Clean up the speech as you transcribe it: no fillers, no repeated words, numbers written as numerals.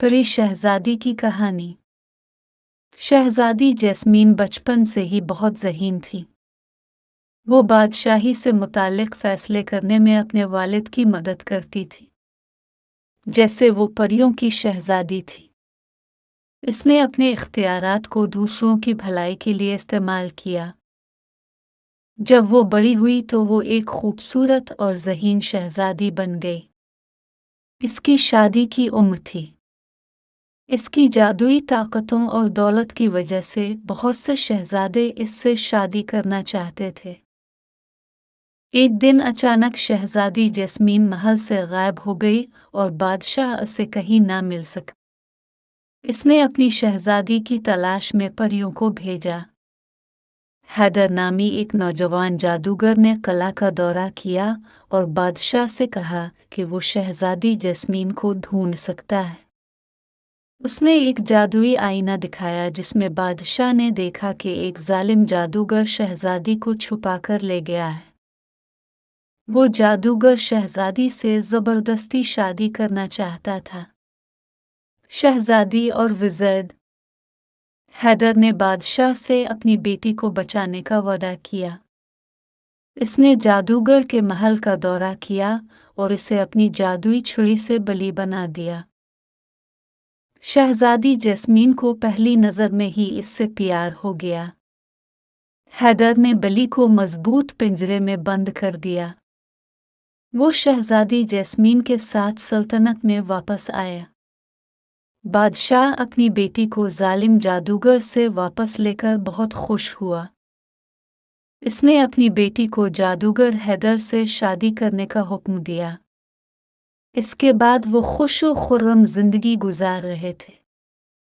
परी शहजादी की कहानी। शहजादी जैस्मीन बचपन से ही बहुत ज़हीन थी। वो बादशाही से मुताल्लिक फ़ैसले करने में अपने वालिद की मदद करती थी, जैसे वो परियों की शहजादी थी। इसने अपने इख्तियारात को दूसरों की भलाई के लिए इस्तेमाल किया। जब वो बड़ी हुई तो वो एक खूबसूरत और ज़हीन शहजादी बन गई। इसकी शादी की उम्र थी। इसकी जादुई ताकतों और दौलत की वजह से बहुत से शहजादे इससे शादी करना चाहते थे। एक दिन अचानक शहजादी जैस्मीन महल से गायब हो गई और बादशाह उसे कहीं ना मिल सका। इसने अपनी शहजादी की तलाश में परियों को भेजा। हैदर नामी एक नौजवान जादूगर ने कला का दौरा किया और बादशाह से कहा कि वो शहजादी जैस्मीन को ढूंढ सकता है। उसने एक जादुई आईना दिखाया जिसमें बादशाह ने देखा कि एक जालिम जादूगर शहजादी को छुपाकर ले गया है। वो जादूगर शहजादी से जबरदस्ती शादी करना चाहता था। शहजादी और विज़र्ड। हैदर ने बादशाह से अपनी बेटी को बचाने का वादा किया। इसने जादूगर के महल का दौरा किया और इसे अपनी जादुई छुरी से बलि बना दिया। शहजादी जैस्मीन को पहली नज़र में ही इससे प्यार हो गया। हैदर ने बली को मजबूत पिंजरे में बंद कर दिया। वो शहजादी जैस्मीन के साथ सल्तनत में वापस आया। बादशाह अपनी बेटी को जालिम जादूगर से वापस लेकर बहुत खुश हुआ। इसने अपनी बेटी को जादूगर हैदर से शादी करने का हुक्म दिया। इसके बाद वो खुश व खुर्रम जिंदगी गुजार रहे थे।